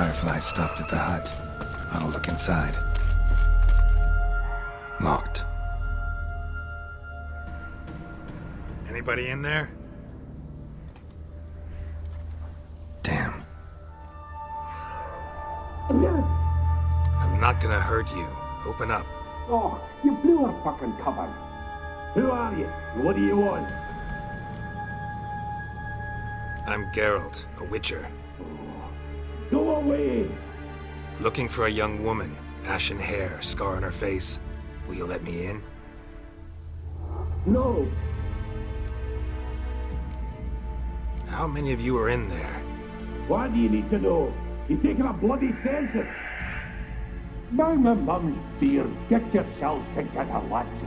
Fireflies stopped at the hut. I'll look inside. Locked. Anybody in there? Damn. I'm not gonna hurt you. Open up. Oh, you blew our fucking cover. Who are you? What do you want? I'm Geralt, a witcher. Go away! Looking for a young woman. Ashen hair, scar on her face. Will you let me in? No. How many of you are in there? Why do you need to know? You're taking a bloody census. By my mum's beard, get yourselves together, lads.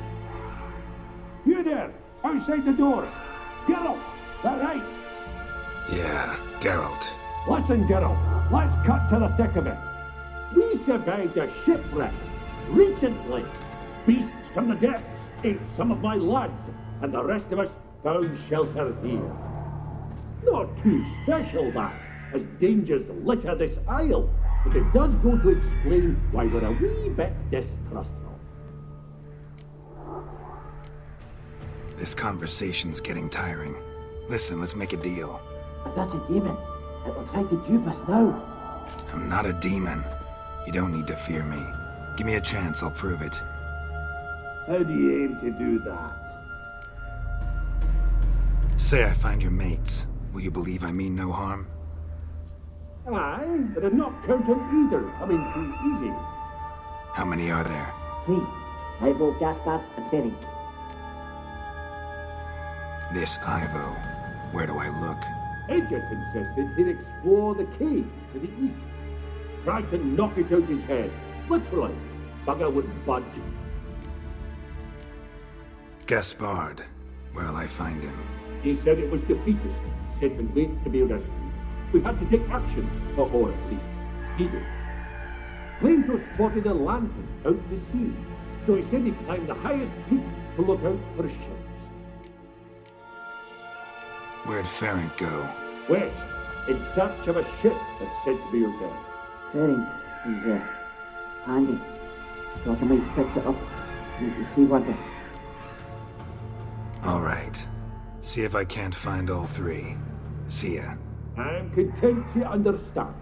You there, outside the door. Geralt, that right? Yeah, Geralt. Listen, Geralt, let's cut to the thick of it. We survived a shipwreck recently. Beasts from the depths ate some of my lads, and the rest of us found shelter here. Not too special, that, as dangers litter this isle, but it does go to explain why we're a wee bit distrustful. This conversation's getting tiring. Listen, let's make a deal. If that's a demon, it will try to dupe us now. I'm not a demon. You don't need to fear me. Give me a chance, I'll prove it. How do you aim to do that? Say I find your mates. Will you believe I mean no harm? Aye, but I'm not counting either coming too easy. How many are there? 3. Ivo, Gaspar, and Ferenc. This Ivo. Where do I look? Edget insisted he'd explore the caves to the east. Tried to knock it out his head. Literally. Bugger wouldn't budge. Gaspard. Where'll I find him? He said it was defeatist, set in wait to be rescued. We had to take action, or at least, he did. Claimed to have spotted a lantern out to sea, so he said he climbed the highest peak to look out for ships. Where'd Ferenc go? West, in search of a ship that's said to be repaired. Ferenc is, handy. Thought I might fix it up. Make the sea working. All right. See if I can't find all 3. See ya. I'm content to understand.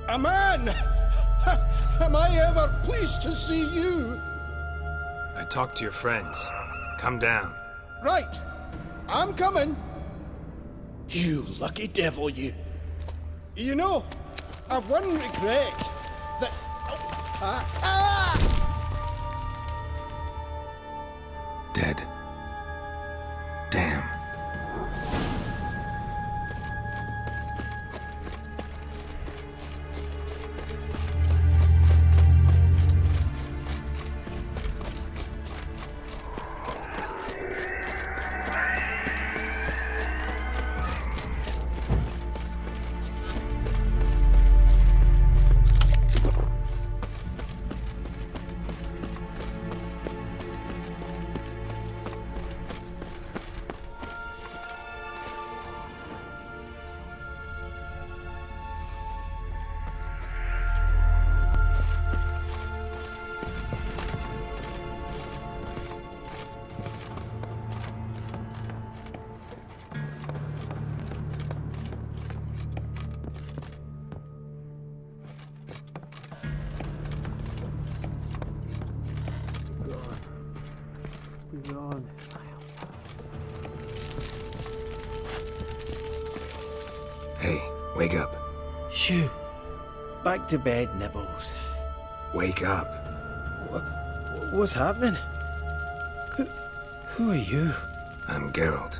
A man! Am I ever pleased to see you? I talked to your friends. Come down. Right. I'm coming. You lucky devil, you. You know, I've one regret. That... Dead. Damn. Hey, wake up. Shoo. Back to bed, Nibbles. Wake up. What's happening? Who are you? I'm Geralt.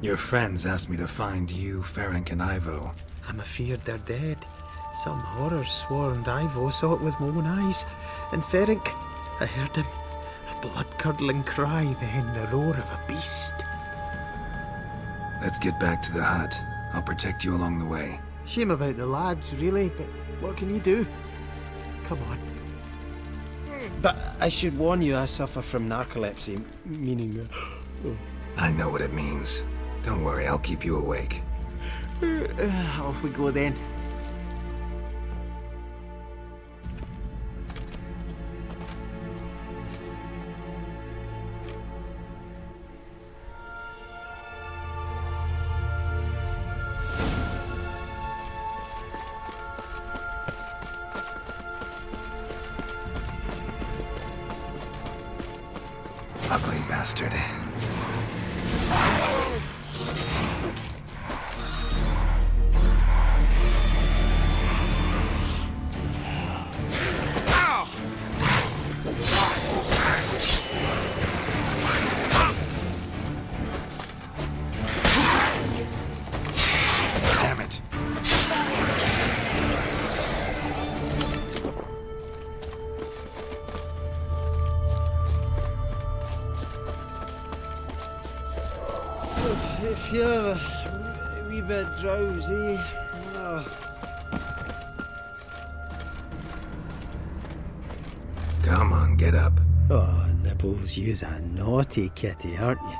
Your friends asked me to find you, Ferenc, and Ivo. I'm afeard they're dead. Some horror swarmed Ivo, saw it with my own eyes. And Ferenc, I heard him. A blood-curdling cry, then the roar of a beast. Let's get back to the hut. I'll protect you along the way. Shame about the lads, really, but what can you do? Come on. But I should warn you, I suffer from narcolepsy, meaning... I know what it means. Don't worry, I'll keep you awake. Off we go then. Ugly bastard. Damn it. If you're a wee bit drowsy... Come on, get up. Oh, Nibbles, you's a naughty kitty, aren't you?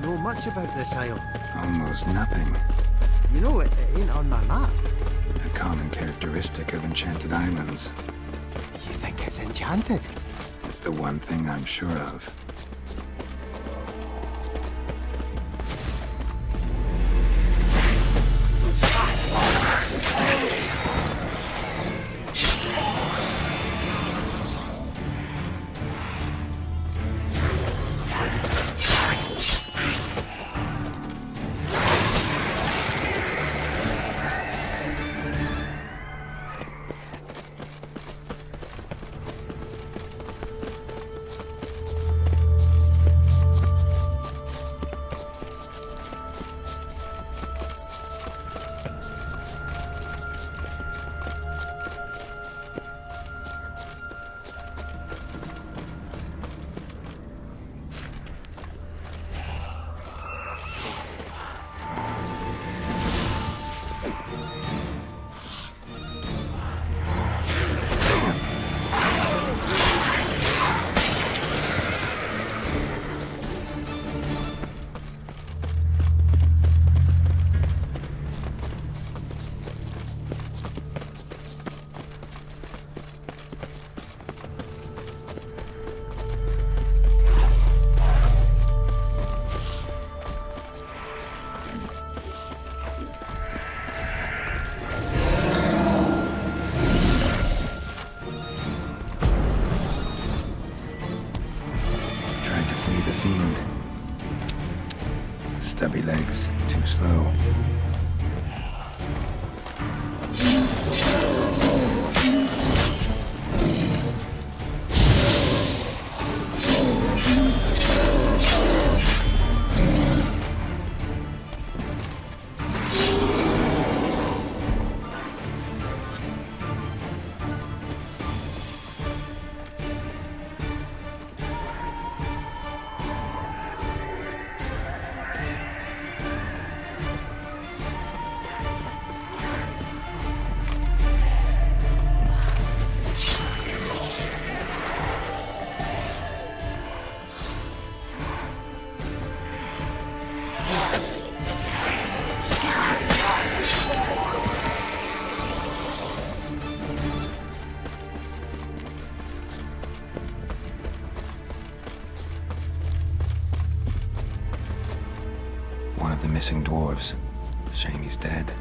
Know much about this isle. Almost nothing. You know, it ain't on my map. A common characteristic of enchanted islands. You think it's enchanted? It's the one thing I'm sure of. Grubby legs, too slow. One of the missing dwarves. Shame he's dead.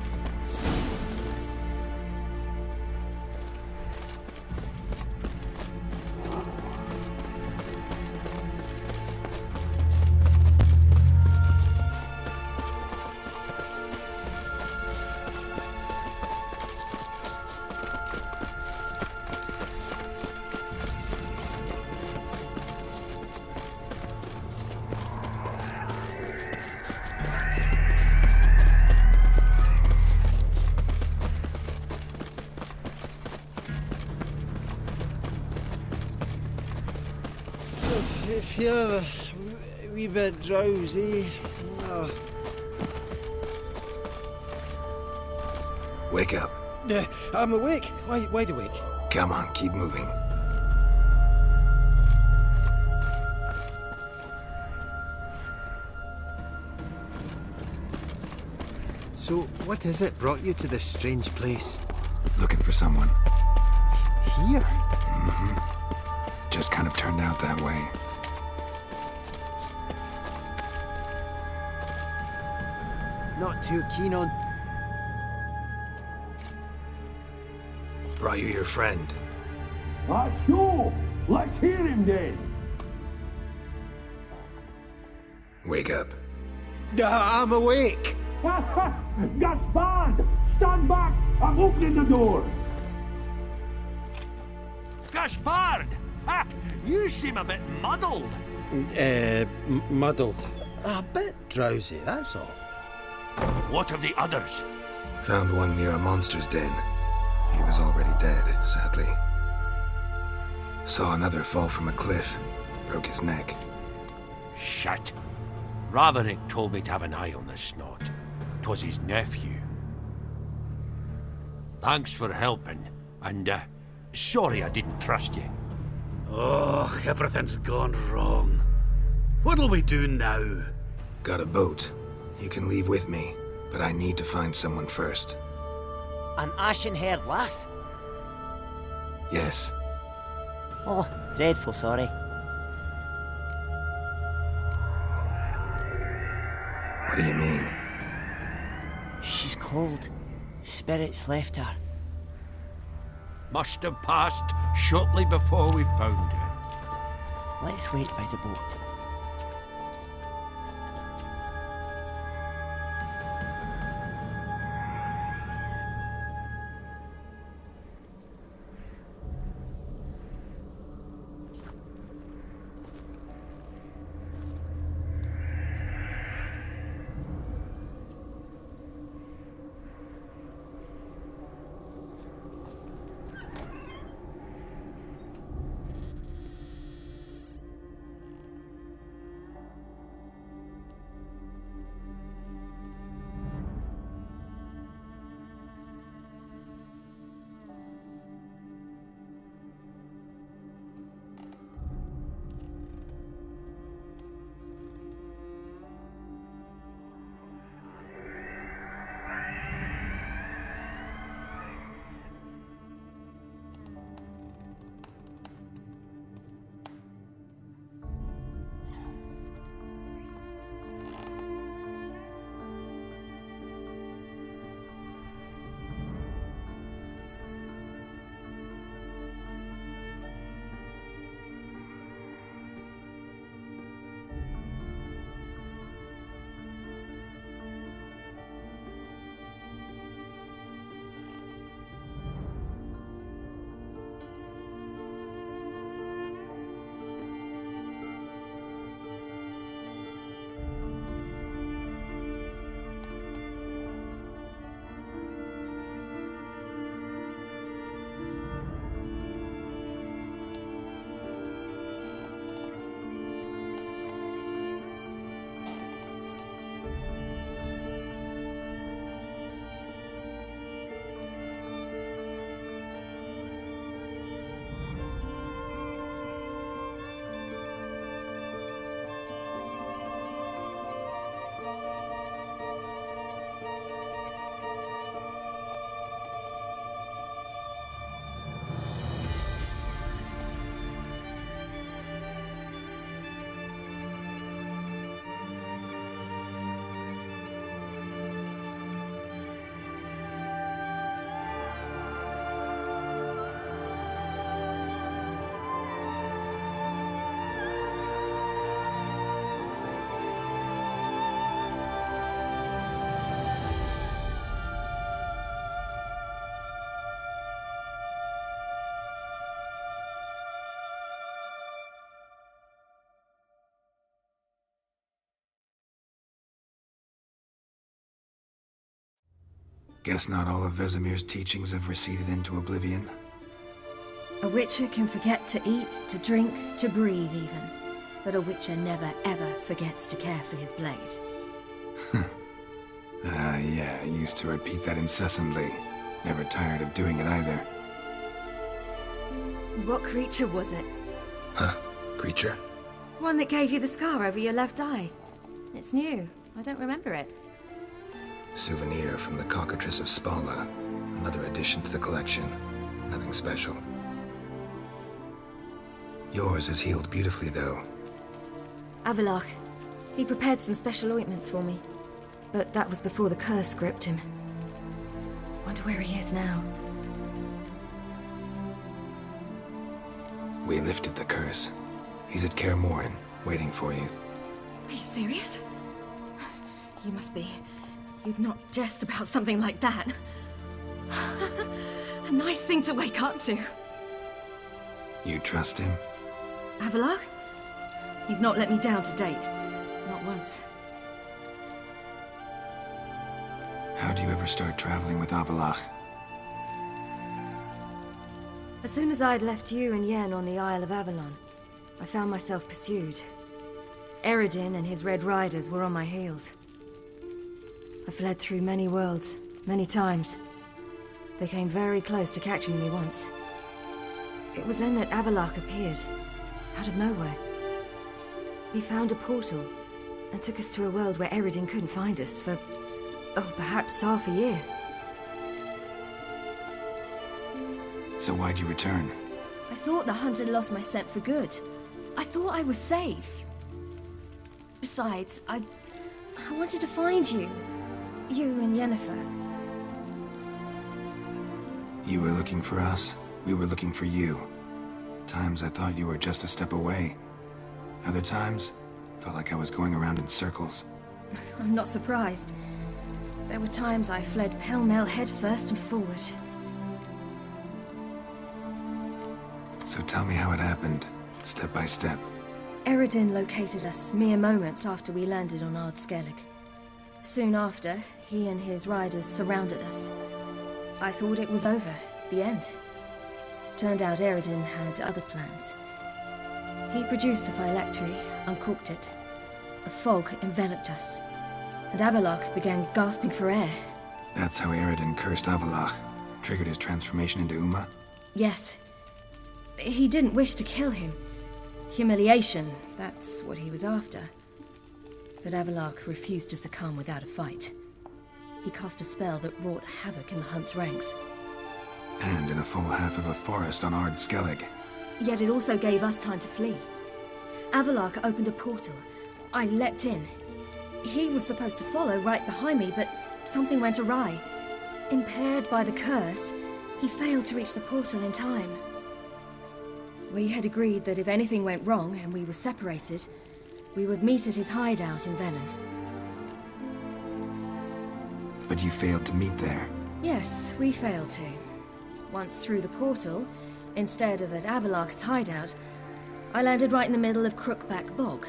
I feel a wee bit drowsy. Oh. Wake up. I'm awake. Wide awake. Come on, keep moving. So, what is it brought you to this strange place? Looking for someone. Here? Just kind of turned out that way. Not too keen on... Brought you your friend. So, let's hear him then. Wake up. I'm awake! Gaspard! Stand back! I'm opening the door! Gaspard! Ha! You seem a bit muddled. Muddled. A bit drowsy, that's all. What of the others? Found one near a monster's den. He was already dead, sadly. Saw another fall from a cliff. Broke his neck. Shit. Raverick told me to have an eye on the snot. 'Twas his nephew. Thanks for helping, and sorry I didn't trust you. Oh, everything's gone wrong. What'll we do now? Got a boat. You can leave with me, but I need to find someone first. An ashen-haired lass? Yes. Oh, dreadful sorry. What do you mean? She's cold. Spirits left her. Must have passed shortly before we found her. Let's wait by the boat. Guess not all of Vesemir's teachings have receded into oblivion. A witcher can forget to eat, to drink, to breathe even. But a witcher never ever forgets to care for his blade. Yeah, I used to repeat that incessantly. Never tired of doing it either. What creature was it? Huh? Creature? One that gave you the scar over your left eye. It's new. I don't remember it. Souvenir from the Cockatrice of Spala. Another addition to the collection. Nothing special. Yours is healed beautifully, though. Avalach. He prepared some special ointments for me. But that was before the curse gripped him. Wonder where he is now. We lifted the curse. He's at Kaer Morhen, waiting for you. Are you serious? You must be. You'd not jest about something like that. A nice thing to wake up to. You trust him? Avalach? He's not let me down to date. Not once. How do you ever start traveling with Avalach? As soon as I'd left you and Yen on the Isle of Avalon, I found myself pursued. Eredin and his Red Riders were on my heels. I fled through many worlds, many times. They came very close to catching me once. It was then that Avalach appeared, out of nowhere. He found a portal, and took us to a world where Eredin couldn't find us for, perhaps half a year. So why'd you return? I thought the hunt had lost my scent for good. I thought I was safe. Besides, I wanted to find you. You and Yennefer. You were looking for us, we were looking for you. Times I thought you were just a step away. Other times, felt like I was going around in circles. I'm not surprised. There were times I fled pell-mell headfirst and forward. So tell me how it happened, step by step. Eredin located us mere moments after we landed on Ard Skellig. Soon after, he and his riders surrounded us. I thought it was over, the end. Turned out Eredin had other plans. He produced the phylactery, uncorked it. A fog enveloped us, and Avalach began gasping for air. That's how Eredin cursed Avalach, triggered his transformation into Uma? Yes. He didn't wish to kill him. Humiliation, that's what he was after. But Avalach refused to succumb without a fight. He cast a spell that wrought havoc in the hunt's ranks. And in a full half of a forest on Ard Skellig. Yet it also gave us time to flee. Avalach opened a portal. I leapt in. He was supposed to follow right behind me, but something went awry. Impaired by the curse, he failed to reach the portal in time. We had agreed that if anything went wrong and we were separated, we would meet at his hideout in Venom. But you failed to meet there. Yes, we failed to. Once through the portal, instead of at Avalach's hideout, I landed right in the middle of Crookback Bog.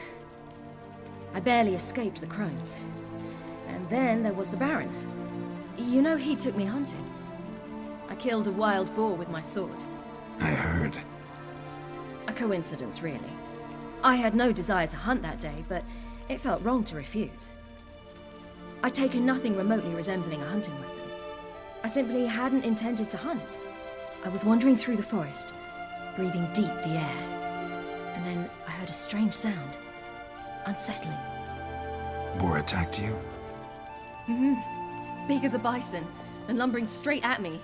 I barely escaped the crones. And then there was the Baron. You know, he took me hunting. I killed a wild boar with my sword. I heard. A coincidence, really. I had no desire to hunt that day, but it felt wrong to refuse. I'd taken nothing remotely resembling a hunting weapon. I simply hadn't intended to hunt. I was wandering through the forest, breathing deep the air. And then I heard a strange sound. Unsettling. Boar attacked you? Mm-hmm. Big as a bison, and lumbering straight at me.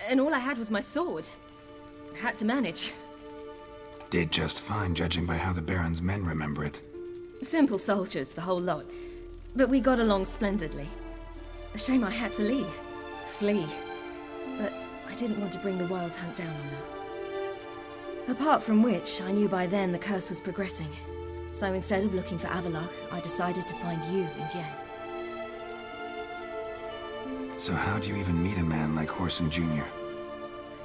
And all I had was my sword. Had to manage. Did just fine, judging by how the Baron's men remember it. Simple soldiers, the whole lot. But we got along splendidly. A shame I had to leave. Flee. But I didn't want to bring the wild hunt down on them. Apart from which, I knew by then the curse was progressing. So instead of looking for Avalach, I decided to find you and Yen. So how do you even meet a man like Whoreson Jr.?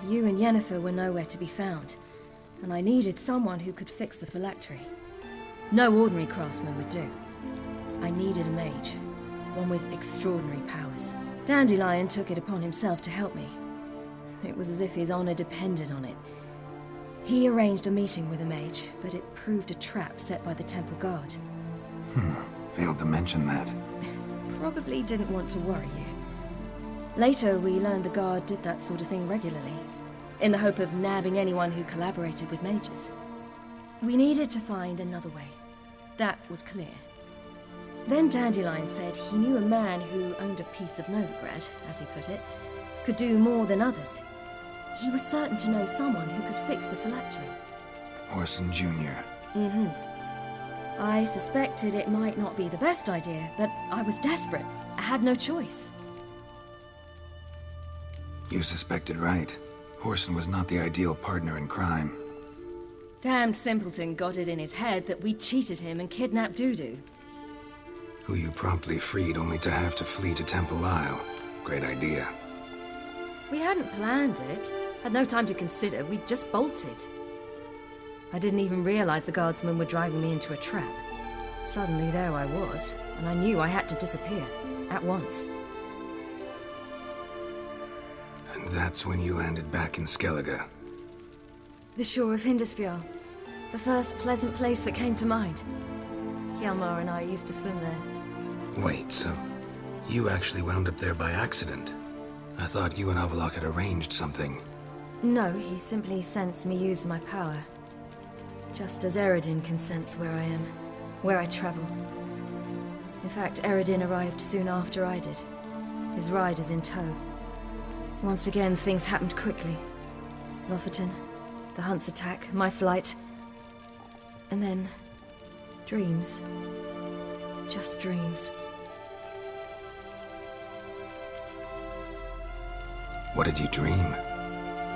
You and Yennefer were nowhere to be found, and I needed someone who could fix the phylactery. No ordinary craftsman would do. I needed a mage, one with extraordinary powers. Dandelion took it upon himself to help me. It was as if his honor depended on it. He arranged a meeting with a mage, but it proved a trap set by the temple guard. Failed to mention that. Probably didn't want to worry you. Later, we learned the guard did that sort of thing regularly, in the hope of nabbing anyone who collaborated with mages. We needed to find another way. That was clear. Then Dandelion said he knew a man who owned a piece of Novigrad, as he put it, could do more than others. He was certain to know someone who could fix the phylactery. Orson Jr. I suspected it might not be the best idea, but I was desperate. I had no choice. You suspected right. Orson was not the ideal partner in crime. Damned simpleton got it in his head that we cheated him and kidnapped Dudu. Who you promptly freed only to have to flee to Temple Isle. Great idea. We hadn't planned it. Had no time to consider. We just bolted. I didn't even realize the guardsmen were driving me into a trap. Suddenly there I was, and I knew I had to disappear. At once. And that's when you landed back in Skellige. The shore of Hindisfjall. The first pleasant place that came to mind. Hjalmar and I used to swim there. Wait, so you actually wound up there by accident? I thought you and Avalok had arranged something. No, he simply sensed me use my power. Just as Eredin can sense where I am, where I travel. In fact, Eredin arrived soon after I did. His riders in tow. Once again, things happened quickly. Lofoten, the Hunt's attack, my flight. And then... dreams. Just dreams. What did you dream?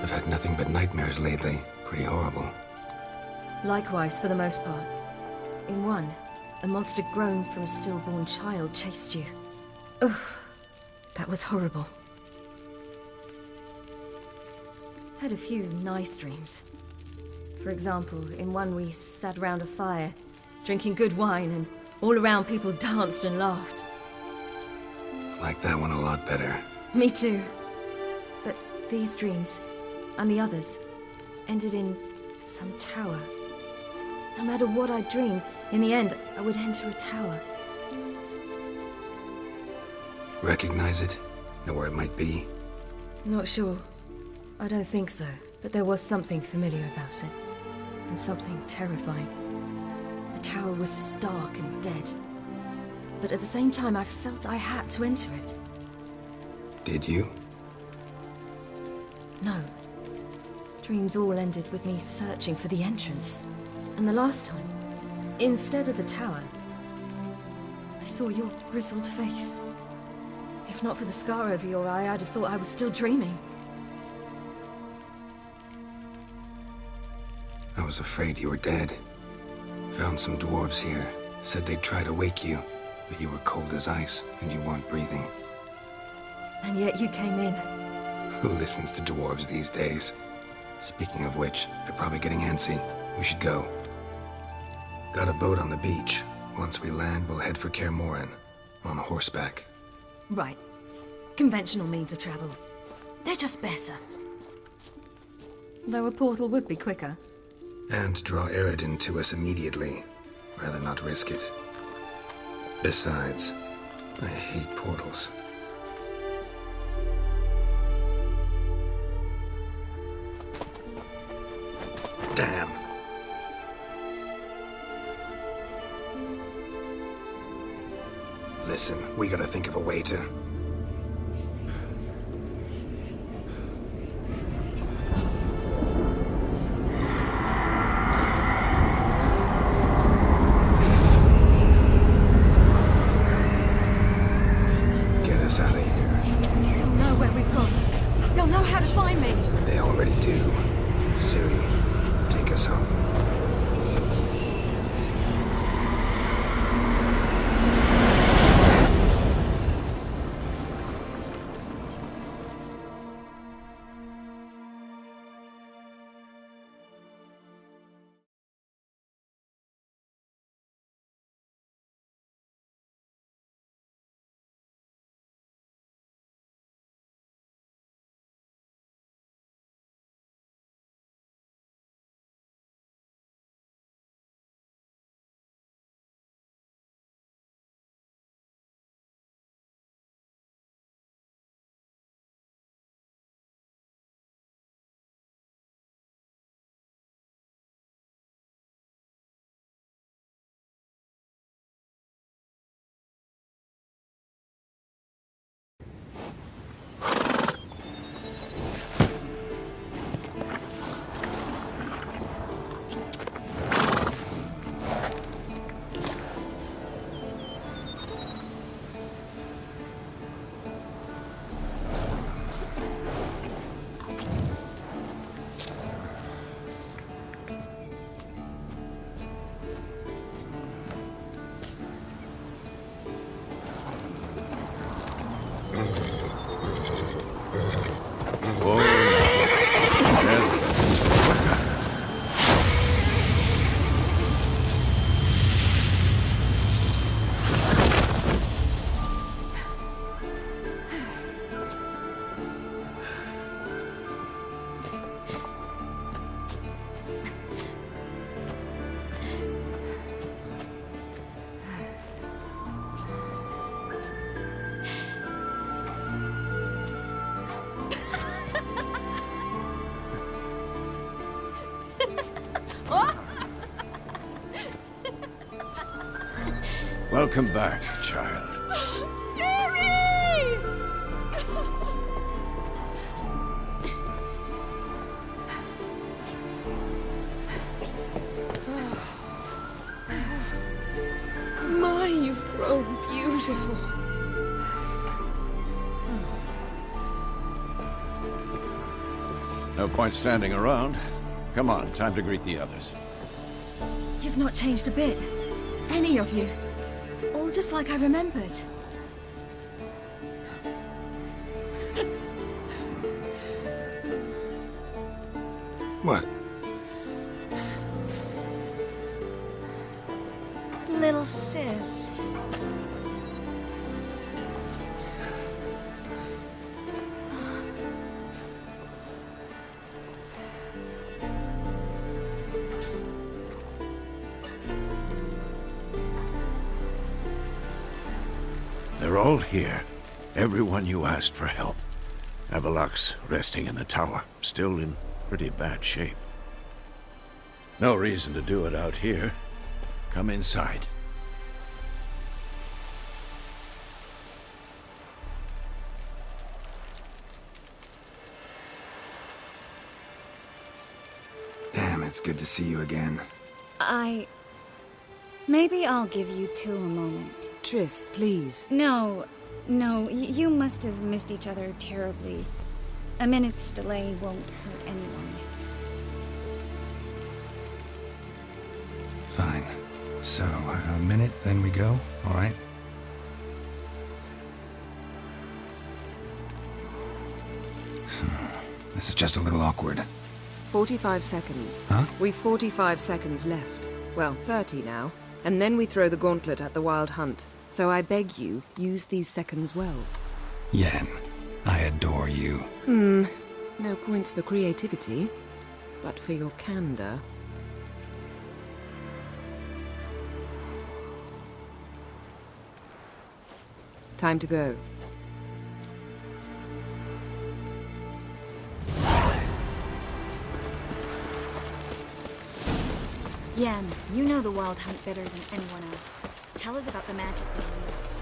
I've had nothing but nightmares lately. Pretty horrible. Likewise, for the most part. In one, a monster grown from a stillborn child chased you. Ugh, that was horrible. Had a few nice dreams. For example, in one we sat around a fire, drinking good wine, and all around people danced and laughed. Like that one a lot better. Me too. But these dreams, and the others, ended in some tower. No matter what I dream, in the end, I would enter a tower. Recognize it? Know where it might be? Not sure. I don't think so, but there was something familiar about it. And something terrifying. The tower was stark and dead. But at the same time, I felt I had to enter it. Did you? No. Dreams all ended with me searching for the entrance. And the last time, instead of the tower, I saw your grizzled face. If not for the scar over your eye, I'd have thought I was still dreaming. I was afraid you were dead. Found some dwarves here. Said they'd try to wake you, but you were cold as ice and you weren't breathing. And yet you came in. Who listens to dwarves these days? Speaking of which, they're probably getting antsy. We should go. Got a boat on the beach. Once we land, we'll head for Kaer Morhen. On horseback. Right. Conventional means of travel. They're just better. Though a portal would be quicker. And draw Eredin to us immediately. Rather not risk it. Besides, I hate portals. Damn. Listen, we gotta think of a way to... get us out of here. They'll know where we've gone. They'll know how to find me. They already do. Siri, take us home. Welcome back, child. My, you've grown beautiful. No point standing around. Come on, time to greet the others. You've not changed a bit. Any of you. All just like I remembered. What? Little sis. They're all here. Everyone you asked for help. Avalok's resting in the tower, still in pretty bad shape. No reason to do it out here. Come inside. Damn, it's good to see you again. Maybe I'll give you two a moment. Triss, please. No, you must have missed each other terribly. A minute's delay won't hurt anyone. Fine. So, a minute, then we go, all right? This is just a little awkward. 45 seconds. Huh? We've 45 seconds left. Well, 30 now. And then we throw the gauntlet at the Wild Hunt. So I beg you, use these seconds well. Yen, I adore you. No points for creativity, but for your candor. Time to go. Yen, you know the Wild Hunt better than anyone else. Tell us about the magic they use.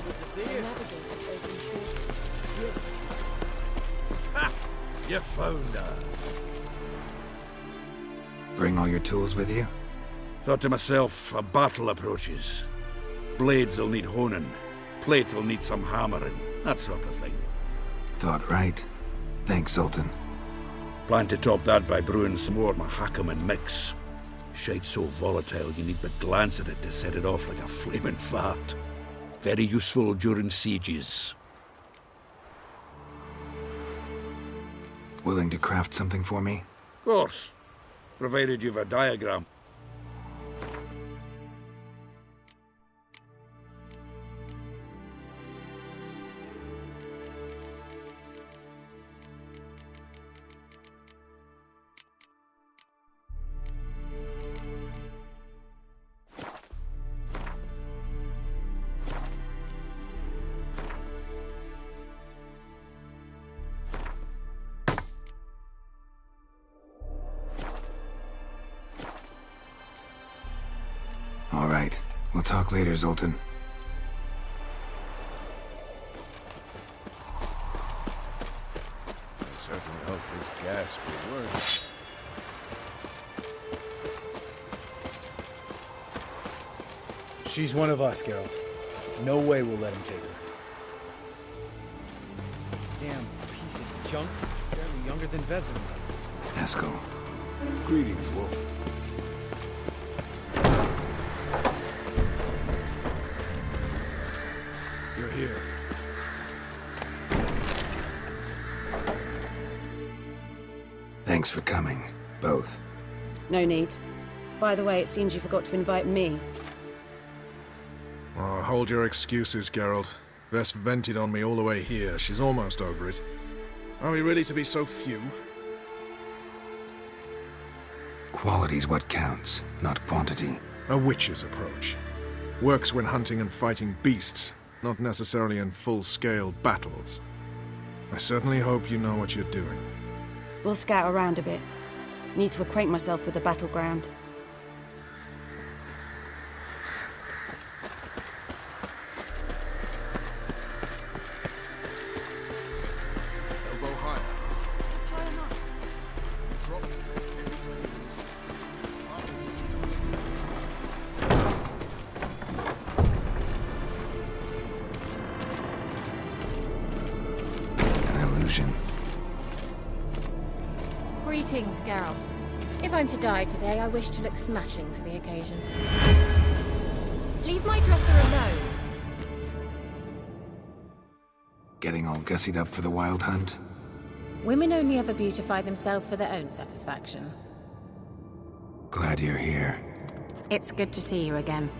Good to see you. Navigators open shortcuts. Ha! You found her. Bring all your tools with you? Thought to myself, a battle approaches. Blades will need honing. Plate will need some hammering. That sort of thing. Thought right. Thanks, Sultan. Plan to top that by brewing some more Mahakaman mix. Shite so volatile you need but glance at it to set it off like a flaming fart. Very useful during sieges. Willing to craft something for me? Of course. Provided you've a diagram. All right. We'll talk later, Zoltan. I certainly hope this gas will work. She's one of us, Geralt. No way we'll let him take her. Damn piece of junk. Barely younger than Vesemir. Eskel. Greetings, Wolf. You're here. Thanks for coming, both. No need. By the way, it seems you forgot to invite me. Oh, hold your excuses, Geralt. Vess vented on me all the way here. She's almost over it. Are we really to be so few? Quality's what counts, not quantity. A witch's approach. Works when hunting and fighting beasts, not necessarily in full-scale battles. I certainly hope you know what you're doing. We'll scout around a bit. Need to acquaint myself with the battleground. Greetings, Geralt. If I'm to die today, I wish to look smashing for the occasion. Leave my dresser alone. Getting all gussied up for the wild hunt? Women only ever beautify themselves for their own satisfaction. Glad you're here. It's good to see you again.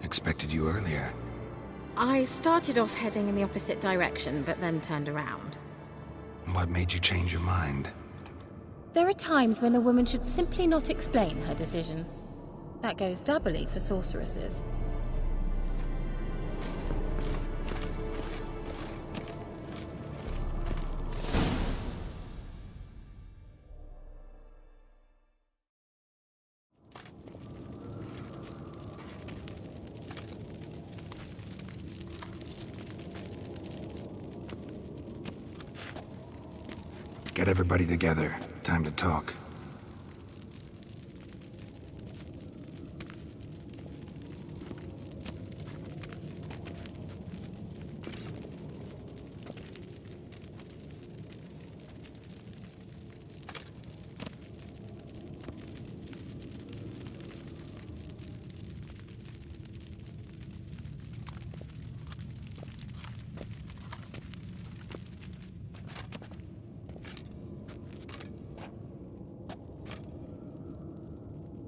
Expected you earlier. I started off heading in the opposite direction, but then turned around. What made you change your mind? There are times when a woman should simply not explain her decision. That goes doubly for sorceresses. Get everybody together. Time to talk.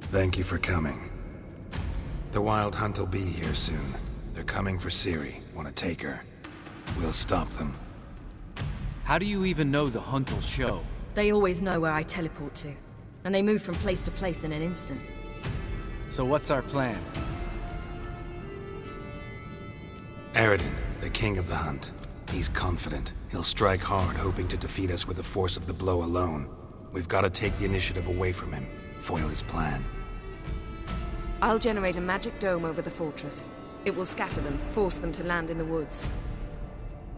Thank you for coming. The Wild Hunt will be here soon. They're coming for Ciri. Want to take her. We'll stop them. How do you even know the hunt will show? They always know where I teleport to. And they move from place to place in an instant. So what's our plan? Eredin, the king of the hunt. He's confident. He'll strike hard, hoping to defeat us with the force of the blow alone. We've got to take the initiative away from him. Foil his plan. I'll generate a magic dome over the fortress. It will scatter them, force them to land in the woods.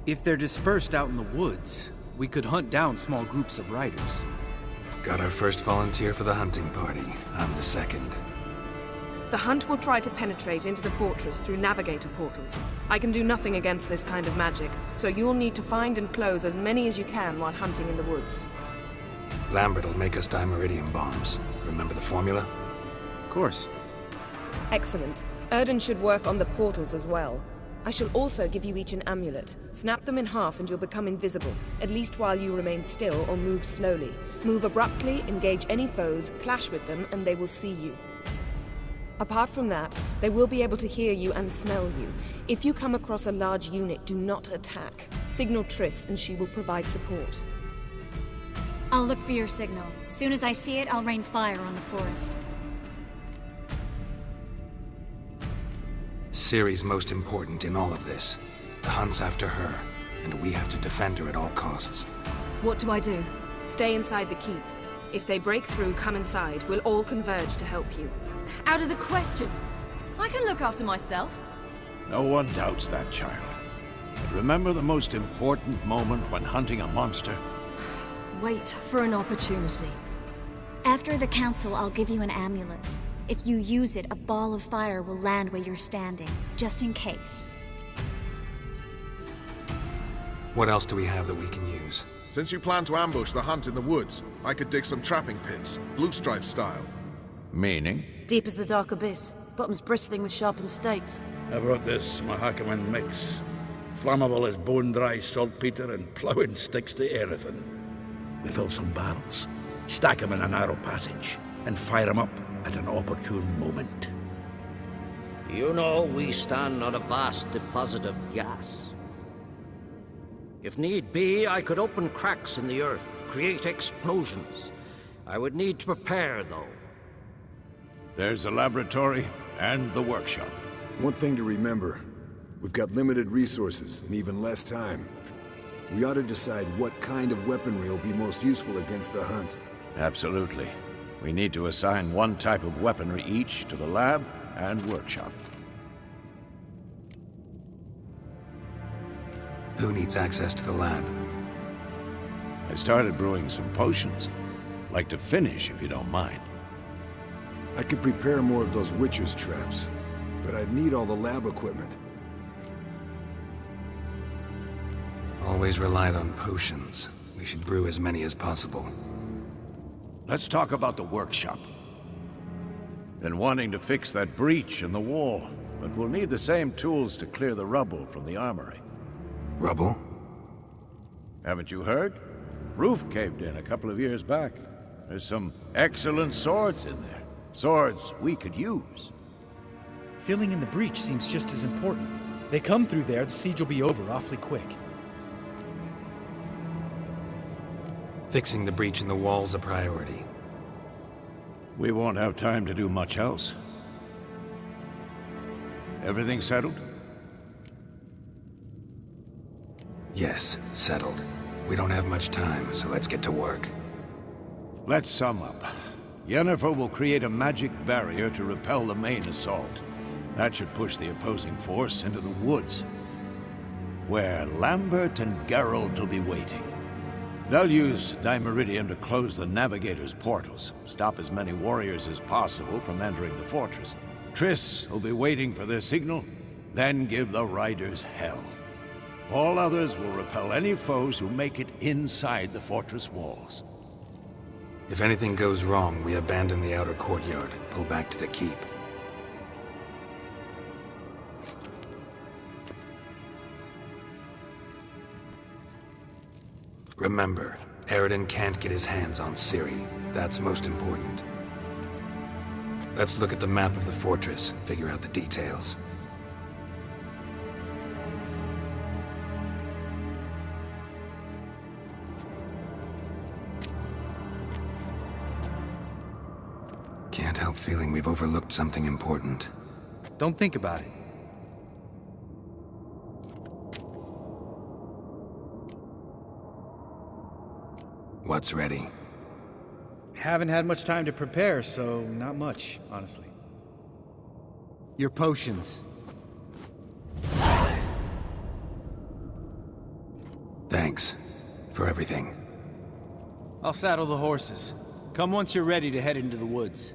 If they're dispersed out in the woods, we could hunt down small groups of riders. Got our first volunteer for the hunting party. I'm the second. The hunt will try to penetrate into the fortress through navigator portals. I can do nothing against this kind of magic, so you'll need to find and close as many as you can while hunting in the woods. Lambert will make us dimeridium bombs. Remember the formula? Of course. Excellent. Erden should work on the portals as well. I shall also give you each an amulet. Snap them in half and you'll become invisible, at least while you remain still or move slowly. Move abruptly, engage any foes, clash with them, and they will see you. Apart from that, they will be able to hear you and smell you. If you come across a large unit, do not attack. Signal Triss and she will provide support. I'll look for your signal. As soon as I see it, I'll rain fire on the forest. Ciri's most important in all of this. The hunt's after her, and we have to defend her at all costs. What do I do? Stay inside the keep. If they break through, come inside. We'll all converge to help you. Out of the question. I can look after myself. No one doubts that, child. But remember the most important moment when hunting a monster? Wait for an opportunity. After the council, I'll give you an amulet. If you use it, a ball of fire will land where you're standing, just in case. What else do we have that we can use? Since you plan to ambush the hunt in the woods, I could dig some trapping pits, blue stripe style. Meaning? Deep as the dark abyss, bottoms bristling with sharpened stakes. I brought this Mahakaman mix. Flammable as bone-dry saltpeter and ploughing sticks to anything. We fill some barrels, stack them in a narrow passage, and fire them up at an opportune moment. You know, we stand on a vast deposit of gas. If need be, I could open cracks in the earth, create explosions. I would need to prepare, though. There's the laboratory and the workshop. One thing to remember, we've got limited resources and even less time. We ought to decide what kind of weaponry will be most useful against the hunt. Absolutely. We need to assign one type of weaponry each to the lab and workshop. Who needs access to the lab? I started brewing some potions. Like to finish, if you don't mind. I could prepare more of those Witcher's traps, but I'd need all the lab equipment. Always relied on potions. we should brew as many as possible. Let's talk about the workshop. Been wanting to fix that breach in the wall, but we'll need the same tools to clear the rubble from the armory. Rubble? Haven't you heard? Roof caved in a couple of years back. There's some excellent swords in there. Swords we could use. Filling in the breach seems just as important. They come through there, the siege will be over awfully quick. Fixing the breach in the wall's a priority. We won't have time to do much else. Everything settled? Yes, settled. We don't have much time, so let's get to work. Let's sum up. Yennefer will create a magic barrier to repel the main assault. That should push the opposing force into the woods, where Lambert and Geralt will be waiting. They'll use Dimeridium to close the Navigator's portals, stop as many warriors as possible from entering the fortress. Triss will be waiting for their signal, then give the riders hell. All others will repel any foes who make it inside the fortress walls. If anything goes wrong, we abandon the outer courtyard, pull back to the keep. Remember, Eridan can't get his hands on Ciri. That's most important. Let's look at the map of the fortress, figure out the details. Can't help feeling we've overlooked something important. Don't think about it. What's ready? Haven't had much time to prepare, so not much, honestly. Your potions. Thanks for everything. I'll saddle the horses. Come once you're ready to head into the woods.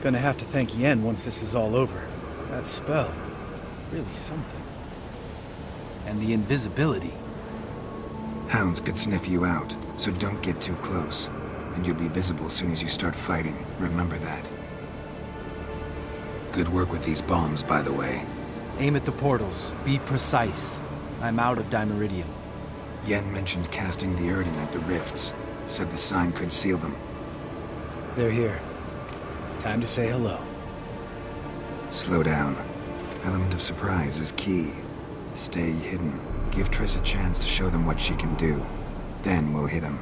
Gonna have to thank Yen once this is all over. That spell, really something. And the invisibility. Hounds could sniff you out, so don't get too close. And you'll be visible as soon as you start fighting. Remember that. Good work with these bombs, by the way. Aim at the portals. Be precise. I'm out of Dimeridium. Yen mentioned casting the Erden at the rifts. Said the sign could seal them. They're here. Time to say hello. Slow down. Element of surprise is key. Stay hidden. Give Triss a chance to show them what she can do. Then we'll hit 'em.